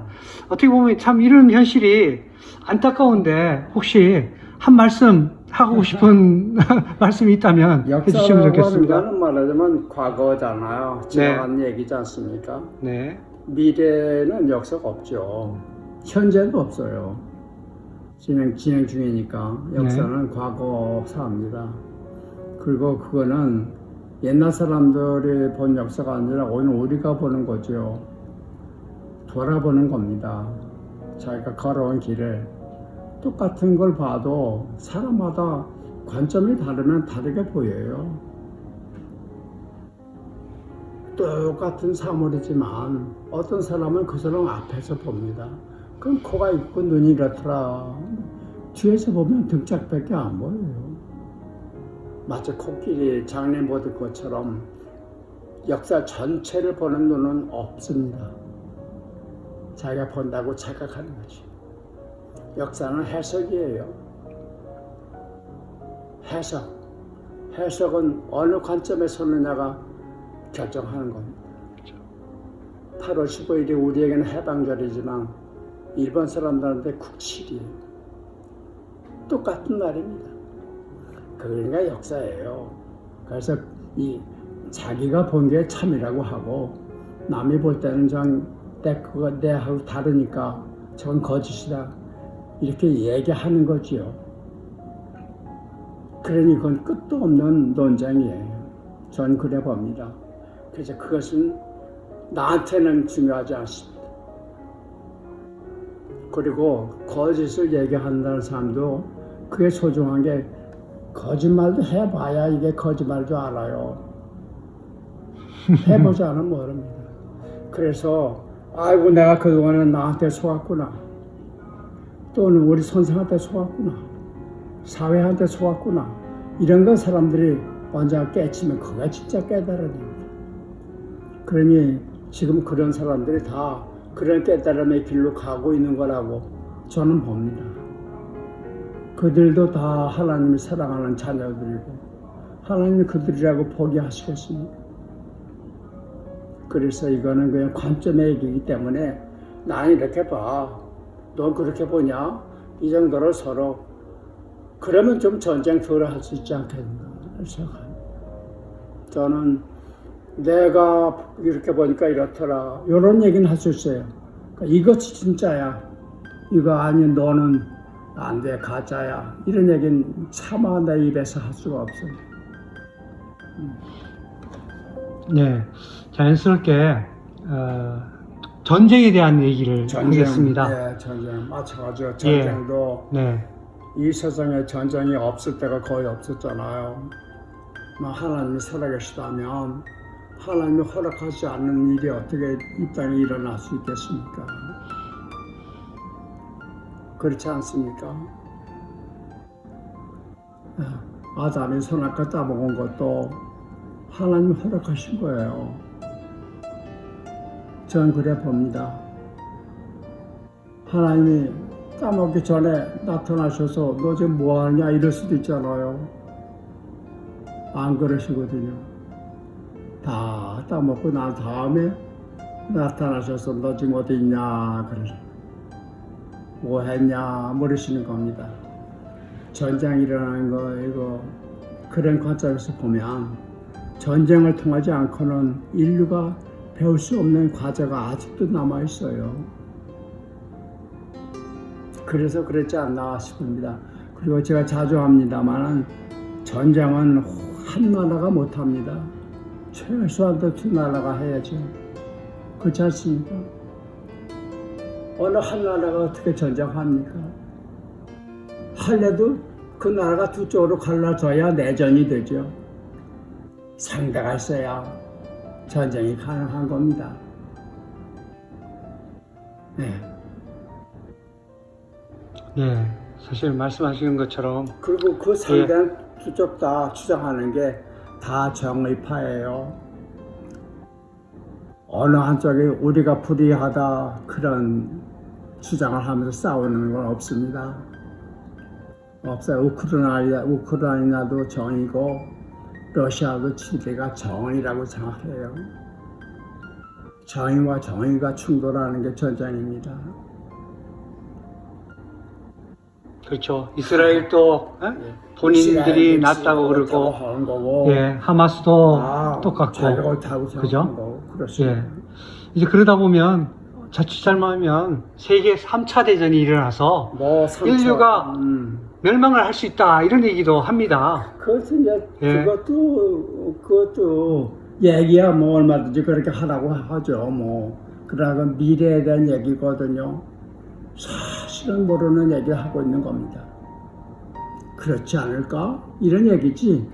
S1: 어떻게 보면 참 이런 현실이 안타까운데 혹시 한 말씀 하고 싶은 말씀이 있다면 해주시면 좋겠습니다.
S2: 역사라고 말하자면 과거잖아요. 지나간 얘기지 않습니까?
S1: 네.
S2: 미래는 역사가 없죠. 현재도 없어요. 진행 중이니까 역사는 과거사입니다. 그리고 그거는 옛날 사람들이 본 역사가 아니라 오늘 우리가 보는 거죠. 돌아보는 겁니다. 자기가 걸어온 길을 똑같은 걸 봐도 사람마다 관점이 다르면 다르게 보여요. 똑같은 사물이지만 어떤 사람은 그 사람 앞에서 봅니다. 그럼 코가 있고 눈이 이렇더라. 뒤에서 보면 등짝밖에 안 보여요. 마치 코끼리 장례 보듯 것처럼 역사 전체를 보는 눈은 없습니다. 자기가 본다고 착각하는 거지. 역사는 해석이에요. 해석은 어느 관점에 서느냐가 결정하는 겁니다. 8월 15일이 우리에게는 해방절이지만 일본 사람들한테 국칠이에요. 똑같은 날입니다. 그러니까 역사예요. 그래서 이 자기가 본 게 참이라고 하고 남이 볼 때는 그거 내하고 다르니까 저건 거짓이다 이렇게 얘기하는 거지요. 그러니 그건 끝도 없는 논쟁이에요. 전 그래 봅니다. 그래서 그것은 나한테는 중요하지 않습니다. 그리고 거짓을 얘기한다는 사람도 그게 소중한 게 거짓말도 해봐야 이게 거짓말인 줄 알아요. 해보지 않으면 모릅니다. 그래서 아이고 내가 그동안은 나한테 속았구나. 또는 우리 선생한테 속았구나. 사회한테 속았구나. 이런 건 사람들이 먼저 깨치면 그게 진짜 깨달음입니다. 그러니 지금 그런 사람들이 다 그런 깨달음의 길로 가고 있는 거라고 저는 봅니다. 그들도 다 하나님을 사랑하는 자녀들이고 하나님이 그들이라고 포기하시겠습니까? 그래서 이거는 그냥 관점의 얘기이기 때문에 난 이렇게 봐. 넌 그렇게 보냐? 이 정도로 서로 그러면 좀 전쟁터를 할 수 있지 않겠는가 생각합니다. 저는 내가 이렇게 보니까 이렇더라 이런 얘기는 할 수 있어요. 그러니까 이것이 진짜야. 이거 아니면 너는 안 돼 가짜야. 이런 얘기는 차마 내 입에서 할 수가 없어요.
S1: 네, 자연스럽게 전쟁에 대한 얘기를 하겠습니다.
S2: 네, 전쟁 마찬가지로 전쟁도
S1: 네.
S2: 이 세상에 전쟁이 없을 때가 거의 없었잖아요. 하나님이 살아계시다면 하나님이 허락하지 않는 일이 어떻게 이 땅에 일어날 수 있겠습니까? 그렇지 않습니까? 아담이 선악과 따먹은 것도 하나님이 허락하신 거예요. 전 그래 봅니다. 하나님이 따먹기 전에 나타나셔서 너 지금 뭐하냐 이럴 수도 있잖아요. 안 그러시거든요. 다 따먹고 난 다음에 나타나셔서 너 지금 어디 있냐 그러셔. 뭐 했냐 물으시는 겁니다. 전쟁이 일어나는 거 이거 그런 관점에서 보면 전쟁을 통하지 않고는 인류가 배울 수 없는 과제가 아직도 남아 있어요. 그래서 그랬지 않나 싶습니다. 그리고 제가 자주 합니다만 전쟁은 한 나라가 못합니다. 최소한도 두 나라가 해야죠. 그렇지 않습니까? 어느 한 나라가 어떻게 전쟁합니까? 할래도 그 나라가 두 쪽으로 갈라져야 내전이 되죠. 상대가 있어야 전쟁이 가능한 겁니다. 네.
S1: 네, 사실 말씀하시는 것처럼
S2: 그리고 그 상대는 두 쪽 다 주장하는 게 다 정의파예요. 어느 한쪽이 우리가 불의하다 그런 주장을 하면서 싸우는 건 없습니다. 없어요. 우크라이나도 정의고 러시아도 치리가 정의라고 생각해요. 정의와 정의가 충돌하는 게 전쟁입니다.
S1: 그렇죠. 이스라엘도 본인들이 낫다고 그러고, 예, 하마스도 똑같고, 그죠? 예. 이제 그러다 보면 자칫 잘못하면 세계 3차 대전이 일어나서 인류가 멸망을 할 수 있다 이런 얘기도 합니다.
S2: 그것은 이제 그것도 얘기야 뭐 얼마든지 그렇게 하라고 하죠. 뭐 그러나 미래에 대한 얘기거든요. 사실은 모르는 얘기를 하고 있는 겁니다. 그렇지 않을까? 이런 얘기지.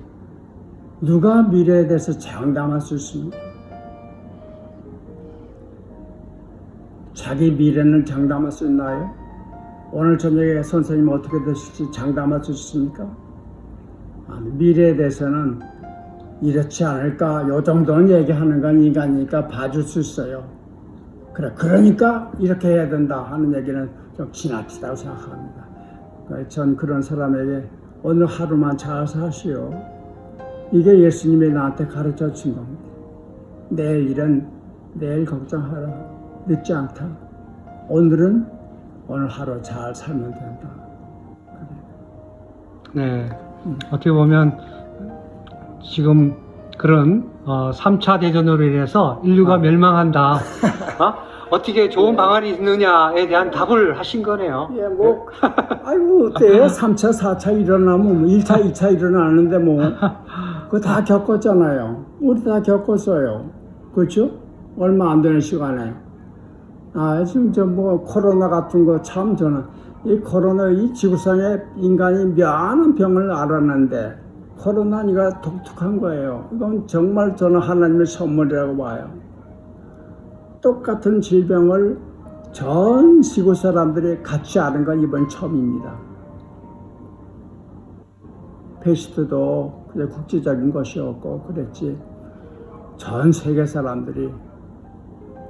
S2: 누가 미래에 대해서 장담할 수 있습니까? 자기 미래는 장담할 수 있나요? 오늘 저녁에 선생님 어떻게 되실지 장담할 수 있습니까? 미래에 대해서는 이렇지 않을까? 요 정도는 얘기하는 건 인간이니까 봐줄 수 있어요. 그러니까 이렇게 해야 된다 하는 얘기는 좀 지나치다고 생각합니다. 전 그런 사람에게 오늘 하루만 잘 사시오. 이게 예수님이 나한테 가르쳐 준 겁니다. 내일 일은 내일 걱정하라. 늦지 않다. 오늘은 오늘 하루 잘 살면 된다.
S1: 네. 어떻게 보면 지금 그런 3차 대전으로 인해서 인류가 멸망한다. 어떻게 좋은 방안이 있느냐에 대한 답을 하신 거네요.
S2: 예, 뭐, 아이고, 어때요? 3차, 4차 일어나면, 1차, 2차 일어나는데 뭐, 그거 다 겪었잖아요. 우리 다 겪었어요. 그렇죠? 얼마 안 되는 시간에. 지금 코로나 같은 거 참 저는, 이 코로나, 이 지구상에 인간이 많은 병을 알았는데, 코로나가 독특한 거예요. 이건 정말 저는 하나님의 선물이라고 봐요. 똑같은 질병을 전 지구 사람들이 같이 아는 건 이번 처음입니다. 패스트도 그냥 국제적인 것이었고 그랬지. 전 세계 사람들이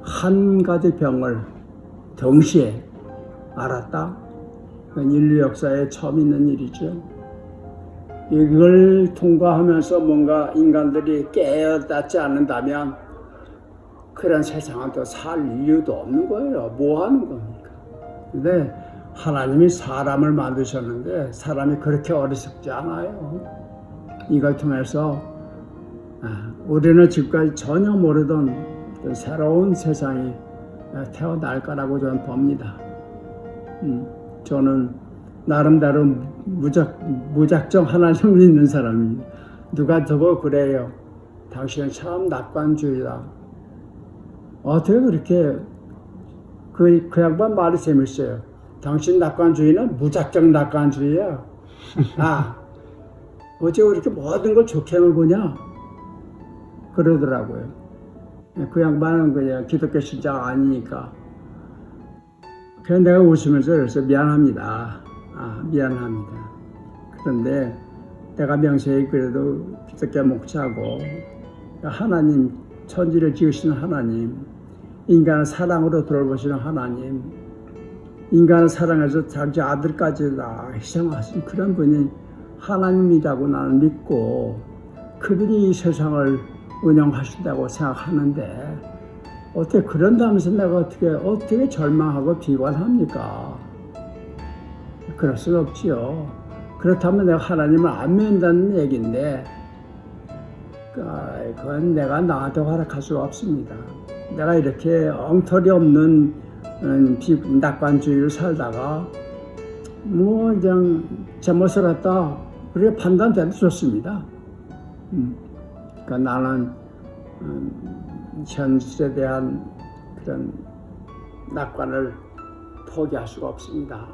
S2: 한 가지 병을 동시에 알았다. 그건 인류 역사에 처음 있는 일이죠. 이걸 통과하면서 뭔가 인간들이 깨어났지 않는다면 그런 세상은 또 살 이유도 없는 거예요. 뭐 하는 겁니까? 근데 하나님이 사람을 만드셨는데 사람이 그렇게 어리석지 않아요. 이걸 통해서 우리는 지금까지 전혀 모르던 새로운 세상이 태어날 거라고 저는 봅니다. 저는 나름대로 무작정 하나님을 믿는 사람입니다. 누가 저거 그래요. 당신은 참 낙관주의다. 어떻게 그렇게 그 양반 말이 재밌어요. 당신 낙관주의는 무작정 낙관주의야. 어째 그렇게 모든 걸 좋게만 보냐? 그러더라고요. 그 양반은 그냥 기독교 신자가 아니니까. 그래서 내가 웃으면서 그래서 미안합니다. 미안합니다. 그런데 내가 명세히 그래도 기독교 목자고 하나님, 천지를 지으시는 하나님, 인간을 사랑으로 돌보시는 하나님, 인간을 사랑해서 자기 아들까지 다 희생하신 그런 분이 하나님이라고 나는 믿고 그분이 이 세상을 운영하신다고 생각하는데 어떻게 그런다면서 내가 어떻게 절망하고 비관합니까? 그럴 수는 없지요. 그렇다면 내가 하나님을 안 믿는다는 얘기인데 그건 내가 나한테 허락할 수가 없습니다. 내가 이렇게 엉터리 없는 낙관주의를 살다가 뭐 그냥 잘못 살았다 그렇게 판단돼도 좋습니다. 그러니까 나는 현실에 대한 그런 낙관을 포기할 수가 없습니다.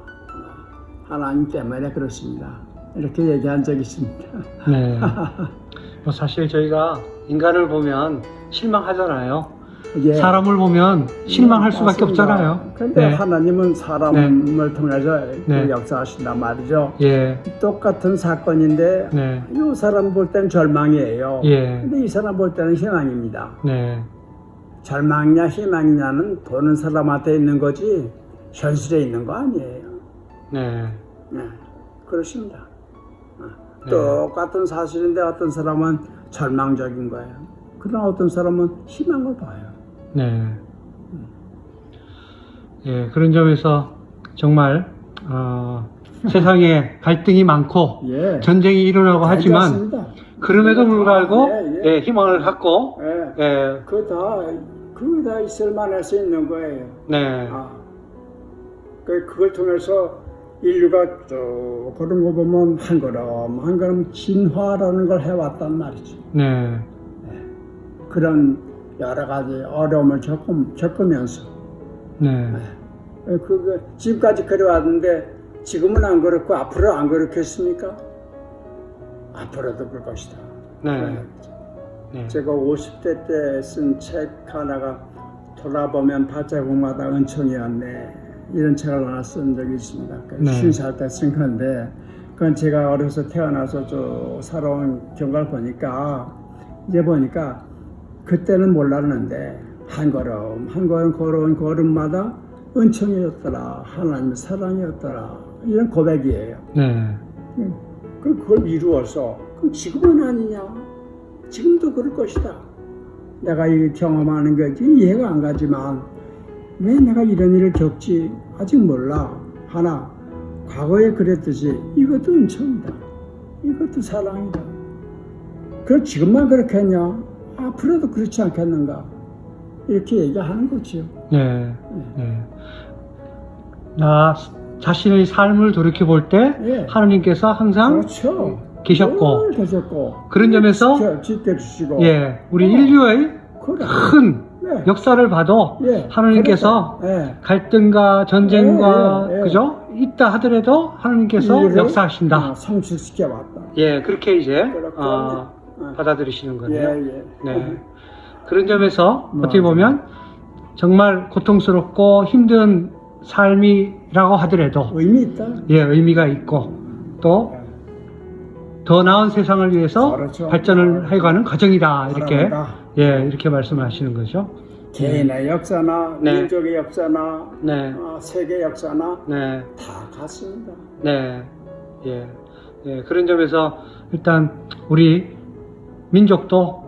S2: 하나님 때문에 그렇습니다. 이렇게 얘기한 적이 있습니다.
S1: 네. 사실 저희가 인간을 보면 실망하잖아요.
S2: 예.
S1: 사람을 보면 실망할 수밖에
S2: 맞습니다.
S1: 없잖아요.
S2: 그런데
S1: 네.
S2: 하나님은 사람을 통해서
S1: 네.
S2: 역사하신단 말이죠.
S1: 예.
S2: 똑같은 사건인데
S1: 네.
S2: 이 사람 볼 때는 절망이에요.
S1: 예.
S2: 근데 이 사람 볼 때는 희망입니다.
S1: 네.
S2: 절망이냐 희망이냐는 보는 사람한테 있는 거지 현실에 있는 거 아니에요.
S1: 네.
S2: 네, 그렇습니다.
S1: 네.
S2: 똑같은 사실인데 어떤 사람은 절망적인 거예요. 그러나 어떤 사람은 희망을 봐요.
S1: 네. 예, 그런 점에서 정말 세상에 갈등이 많고
S2: 예.
S1: 전쟁이 일어나고 하지만
S2: 괜찮습니다.
S1: 그럼에도 불구하고
S2: 예, 예.
S1: 예, 희망을 갖고
S2: 예.
S1: 예,
S2: 그거 다 있을 만해서 있는 거예요.
S1: 네.
S2: 그걸 통해서 인류가 쭉 그런 거 보면 한 걸음 한 걸음 진화라는 걸 해왔단 말이죠.
S1: 네.
S2: 그런 여러 가지 어려움을 겪으면서
S1: 네.
S2: 지금까지 그래왔는데 지금은 안 그렇고 앞으로 안 그렇겠습니까? 앞으로도 그럴 것이다.
S1: 네. 네.
S2: 제가 50대 때 쓴 책 하나가 돌아보면 발자국마다 은총이었네 이런 책을 하나 쓴 적이 있습니다.
S1: 네.
S2: 50살 때 쓴 건데 그건 제가 어려서 태어나서 쭉 살아온 경과를 보니까 이제 보니까 그때는 몰랐는데 한 걸음 한 걸음 걸어온 걸음마다 은총이었더라 하나님의 사랑이었더라 이런 고백이에요.
S1: 네.
S2: 그걸 이루어서 그 지금은 아니냐? 지금도 그럴 것이다. 내가 이 경험하는 거지 이해가 안 가지만 왜 내가 이런 일을 겪지? 아직 몰라. 하나 과거에 그랬듯이 이것도 은총이다. 이것도 사랑이다. 그럼 지금만 그렇게 했냐? 앞으로도 그렇지 않겠는가? 이렇게 얘기하는 거죠.
S1: 네. 네. 나 자신의 삶을 돌이켜 볼 때
S2: 예.
S1: 하나님께서 항상
S2: 그렇죠.
S1: 계셨고
S2: 늘 계셨고
S1: 그런 점에서
S2: 지켜주시고
S1: 예, 우리 인류의
S2: 그래.
S1: 큰
S2: 네.
S1: 역사를 봐도
S2: 예.
S1: 하나님께서
S2: 그러니까. 예.
S1: 갈등과 전쟁과
S2: 예.
S1: 그죠? 있다 하더라도 하나님께서
S2: 인류를,
S1: 역사하신다.
S2: 성취시켜 왔다.
S1: 예, 그렇게 이제
S2: 그렇군요.
S1: 받아들이시는 거네요.
S2: 예.
S1: 네. 그런 점에서
S2: 맞아요.
S1: 어떻게 보면 정말 고통스럽고 힘든 삶이라고 하더라도
S2: 의미 있다.
S1: 예, 의미가 있고 또 더 나은 세상을 위해서
S2: 그렇죠.
S1: 발전을 해가는 과정이다. 이렇게
S2: 바람이다.
S1: 예, 이렇게 말씀하시는 거죠.
S2: 개인의 역사나
S1: 네.
S2: 민족의 역사나
S1: 네.
S2: 세계 역사나
S1: 네.
S2: 다 같습니다.
S1: 네. 예. 예, 그런 점에서 일단 우리 민족도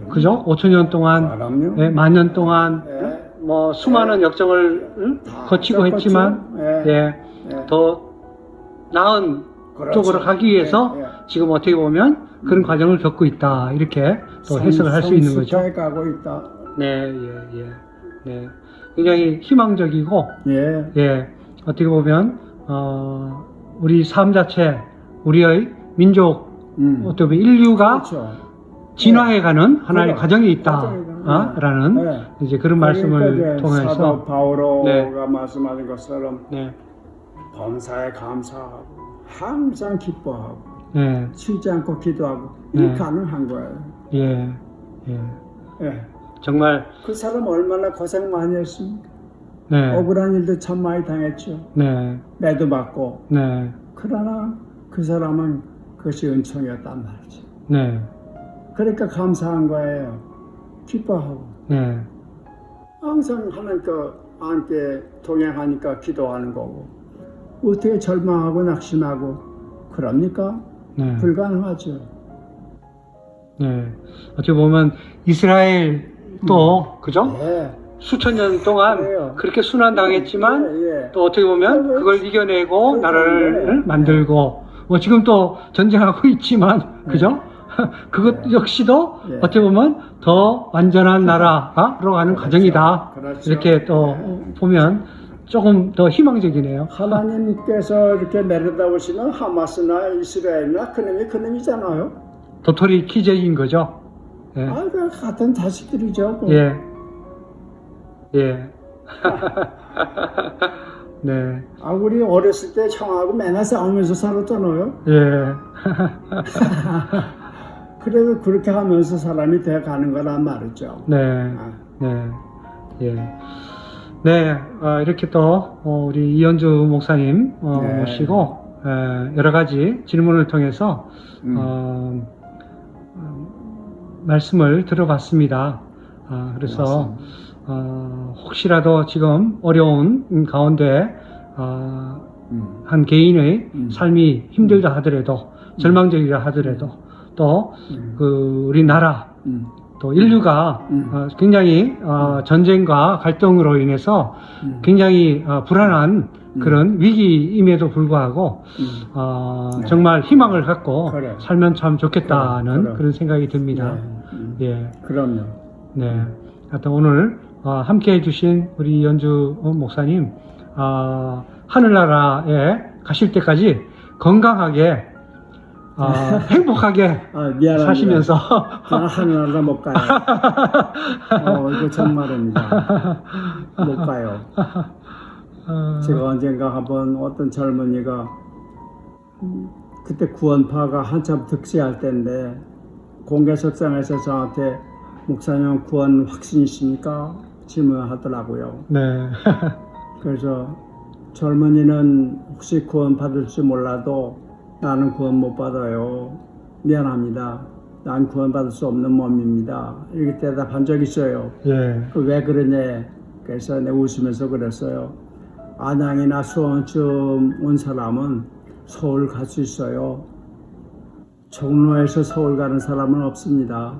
S1: 그죠? 5천년 동안
S2: 그럼요.
S1: 예, 만년 동안
S2: 예.
S1: 뭐 수많은 역정을
S2: 다
S1: 거치고
S2: 겪었죠.
S1: 했지만
S2: 예.
S1: 예, 더 나은
S2: 그렇죠.
S1: 쪽으로 가기 위해서
S2: 예.
S1: 지금 어떻게 보면 그런 과정을 겪고 있다. 이렇게 또 해석을 할 수 있는 거죠.
S2: 성숙해 가고 있다.
S1: 네, 예, 예. 네. 굉장히 희망적이고
S2: 예.
S1: 예, 어떻게 보면 우리 삶 자체, 우리의 민족, 어떻게 보면 인류가
S2: 그렇죠.
S1: 진화해가는 하나의
S2: 그래.
S1: 과정이
S2: 과정이다.
S1: 있다라는
S2: 네.
S1: 이제 그런
S2: 그러니까
S1: 말씀을
S2: 이제
S1: 통해서
S2: 사도 바오로가
S1: 네.
S2: 말씀하신 것처럼
S1: 네,
S2: 범사에 감사하고 항상 기뻐하고
S1: 네,
S2: 쉬지 않고 기도하고 이게
S1: 네.
S2: 가능한 거예요.
S1: 예, 예,
S2: 예.
S1: 정말
S2: 그 사람 얼마나 고생 많이 했습니까?
S1: 네,
S2: 억울한 일도 참 많이 당했죠.
S1: 네,
S2: 매도 받고.
S1: 네,
S2: 그러나 그 사람은 그것이 은총이었단 말이죠.
S1: 네,
S2: 그러니까 감사한 거예요. 기뻐하고.
S1: 네,
S2: 항상 하나님과 함께 동행하니까 기도하는 거고. 어떻게 절망하고 낙심하고 그럽니까?
S1: 네,
S2: 불가능하죠.
S1: 네. 어떻게 보면 이스라엘도 그죠?
S2: 예.
S1: 수천 년 동안
S2: 그래요.
S1: 그렇게 순환당했지만
S2: 예, 예.
S1: 또 어떻게 보면 그걸 이겨내고 나라를 만들고 뭐 지금 또 전쟁하고 있지만 그죠? 그것 역시도
S2: 예.
S1: 어떻게 보면 더 완전한 나라로 가는
S2: 그렇죠.
S1: 과정이다.
S2: 그렇죠.
S1: 이렇게 또 보면 조금 더 희망적이네요.
S2: 하나님께서 이렇게 내려다보시면 하마스나 이스라엘이나 그놈이잖아요.
S1: 도토리 키재인 거죠. 예.
S2: 그 같은 자식들이죠. 뭐.
S1: 예. 예. 네.
S2: 우리 어렸을 때 형하고 맨날 싸우면서 살았잖아요.
S1: 예.
S2: 그래도 그렇게 하면서 사람이 돼가는 거란 말이죠.
S1: 네. 네. 예. 네. 이렇게 또 우리 이현주 목사님
S2: 네.
S1: 모시고 여러 가지 질문을 통해서 말씀을 들어봤습니다. 그래서 혹시라도 지금 어려운 가운데 한 개인의 삶이 힘들다 하더라도 절망적이라 하더라도 또 우리나라 또 인류가 굉장히 전쟁과 갈등으로 인해서 굉장히 불안한 그런 위기임에도 불구하고 정말 희망을 갖고
S2: 그래.
S1: 살면 참 좋겠다는
S2: 그래.
S1: 그런 생각이 듭니다. 예.
S2: 그럼요.
S1: 네. 하여튼 오늘 함께 해주신 우리 연주 목사님 하늘나라에 가실 때까지 건강하게 행복하게
S2: 미안합니다.
S1: 사시면서
S2: 저는 하늘나라 못 가요. 이거 정말입니다. 못 가요. 제가 언젠가 한번 어떤 젊은이가 그때 구원파가 한참 득세할 때인데 공개석상에서 저한테 목사님 구원 확신이십니까? 질문하더라고요.
S1: 네.
S2: 그래서 젊은이는 혹시 구원 받을지 몰라도 나는 구원 못 받아요. 미안합니다. 난 구원 받을 수 없는 몸입니다. 이렇게 대답한 적이 있어요.
S1: 예.
S2: 왜 그러냐? 그래서 내가 웃으면서 그랬어요. 안양이나 수원쯤 온 사람은 서울 갈 수 있어요. 종로에서 서울 가는 사람은 없습니다.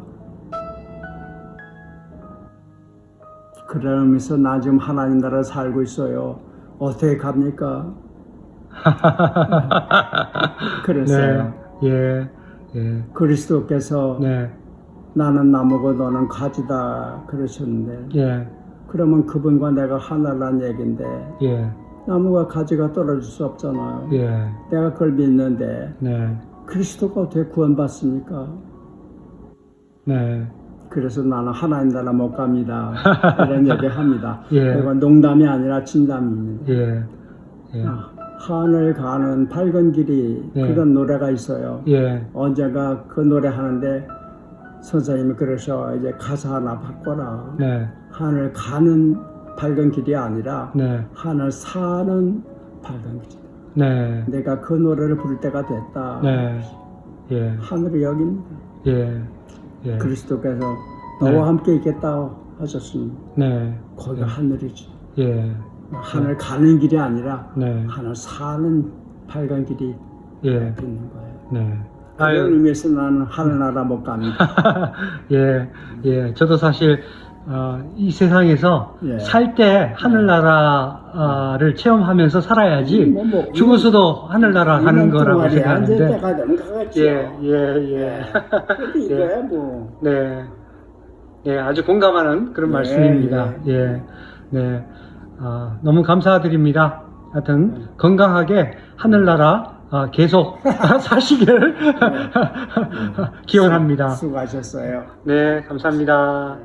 S2: 그런 의미에서 나 지금 하나님 나라에 살고 있어요. 어떻게 갑니까? 그랬어요.
S1: 네, 예, 예,
S2: 그리스도께서
S1: 네,
S2: 나는 나무고 너는 가지다 그러셨는데
S1: 예,
S2: 그러면 그분과 내가 하나라는 얘기인데
S1: 예,
S2: 나무가 가지가 떨어질 수 없잖아요.
S1: 예,
S2: 내가 그걸 믿는데
S1: 네,
S2: 그리스도가 어떻게 구원받습니까?
S1: 네,
S2: 그래서 나는 하나님 나라 못 갑니다. 이런 얘기합니다.
S1: 예.
S2: 이건 농담이 아니라 진담입니다.
S1: 예, 예,
S2: 하늘 가는 밝은 길이
S1: 네.
S2: 그런 노래가 있어요.
S1: 예,
S2: 언젠가 그 노래 하는데 선생님이 그러셔 이제 가사 하나 바꿔라.
S1: 네,
S2: 하늘 가는 밝은 길이 아니라
S1: 네,
S2: 하늘 사는 밝은 길이다.
S1: 네,
S2: 내가 그 노래를 부를 때가 됐다.
S1: 네, 예,
S2: 하늘이 여기입니다.
S1: 예, 예,
S2: 그리스도께서
S1: 네.
S2: 너와 함께 있겠다 하셨습니다.
S1: 네,
S2: 거기가 하늘이지.
S1: 예,
S2: 하늘 가는 길이 아니라
S1: 네,
S2: 하늘 사는 밝은 길이
S1: 예,
S2: 있는 거예요.
S1: 네.
S2: 그런
S1: 아유,
S2: 의미에서 나는 하늘나라 못 갑니다.
S1: 예, 예. 저도 사실, 이 세상에서
S2: 예.
S1: 살 때 하늘나라를 체험하면서 살아야지
S2: 뭐,
S1: 죽어서도 하늘나라 가는 거라고
S2: 이제
S1: 생각하는데.
S2: 때가 되면 가겠죠.
S1: 예, 예, 예.
S2: 근데 이거야 뭐.
S1: 네. 네, 아주 공감하는 그런
S2: 예,
S1: 말씀입니다. 예. 네. 너무 감사드립니다. 하여튼, 건강하게 하늘나라 계속 사시기를 기원합니다.
S2: 수고하셨어요.
S1: 네, 감사합니다.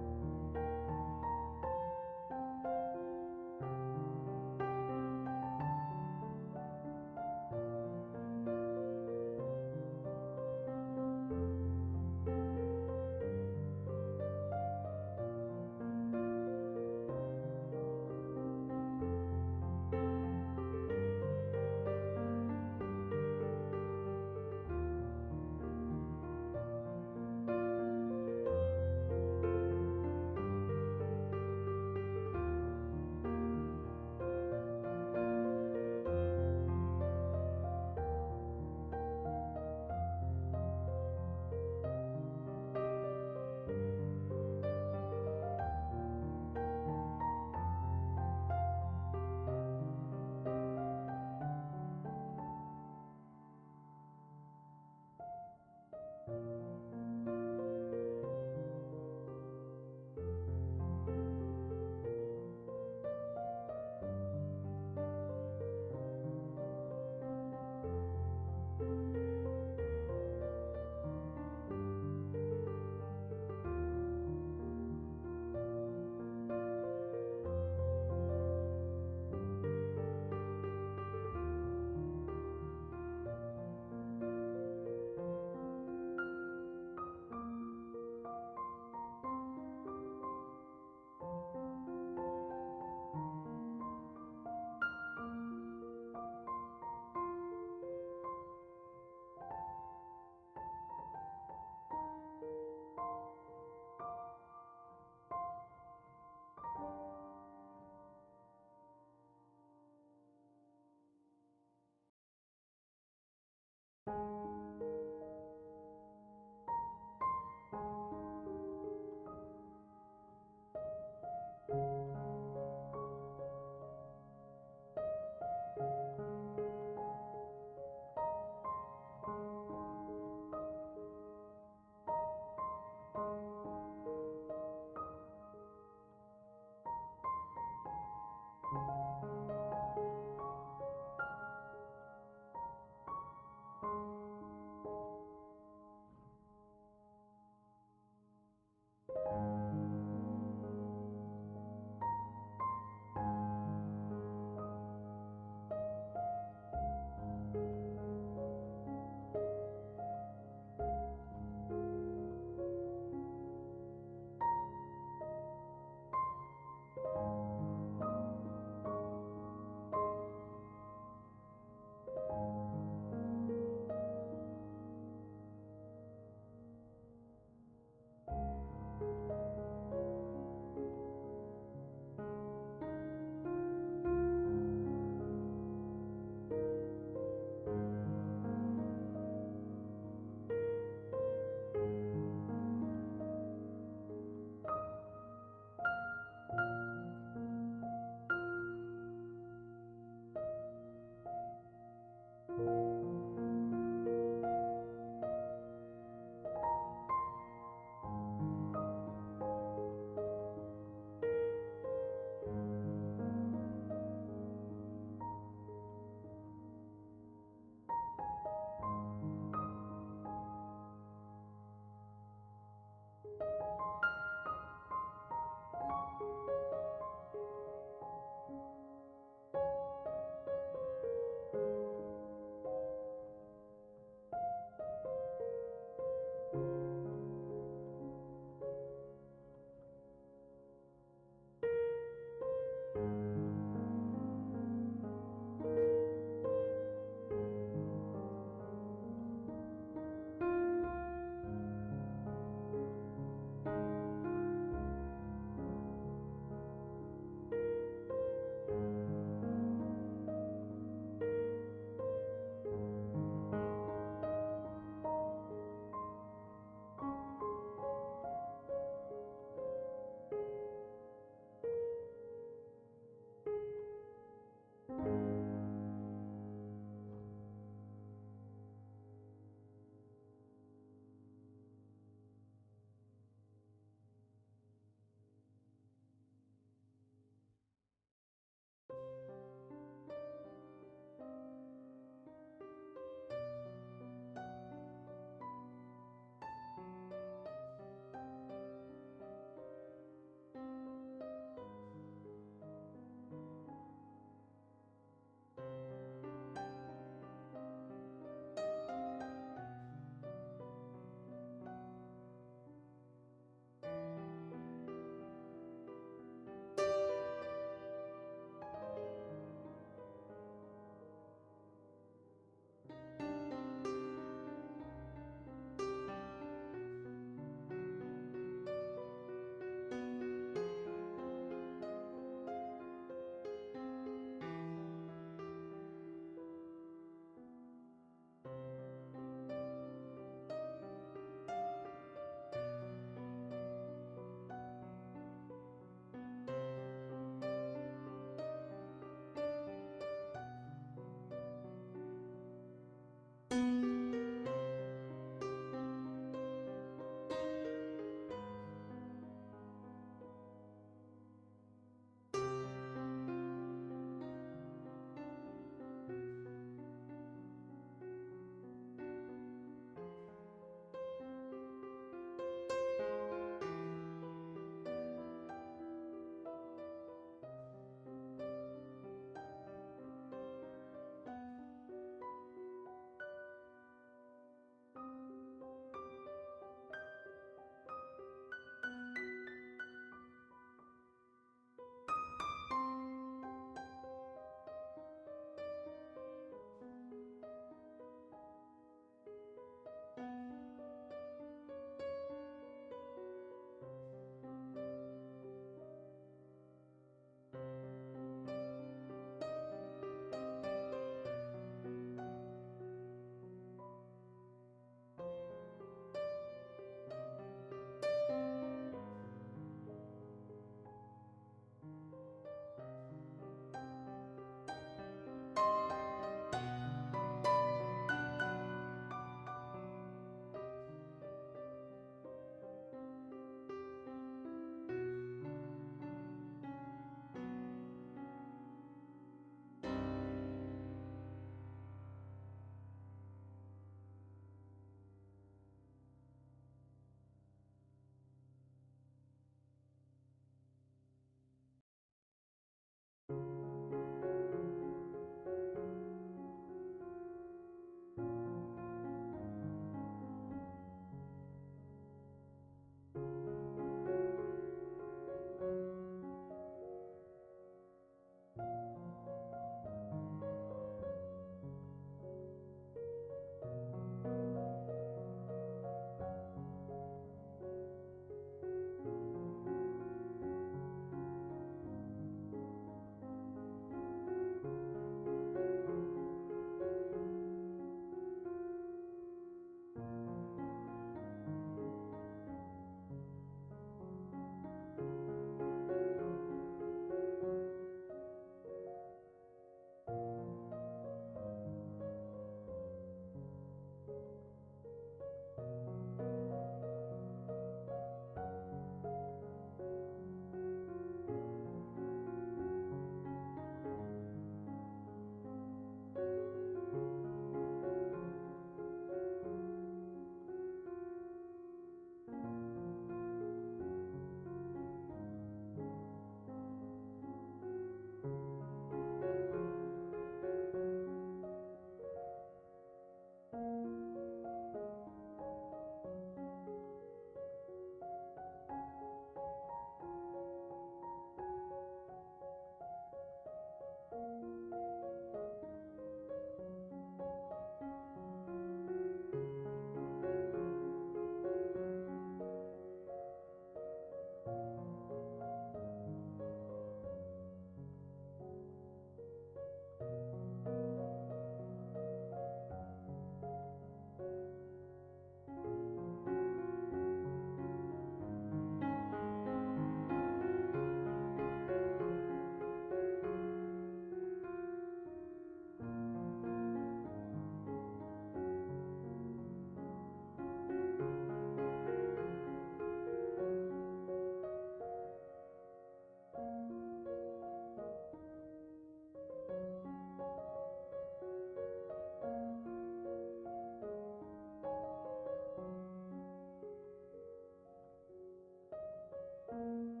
S2: 네.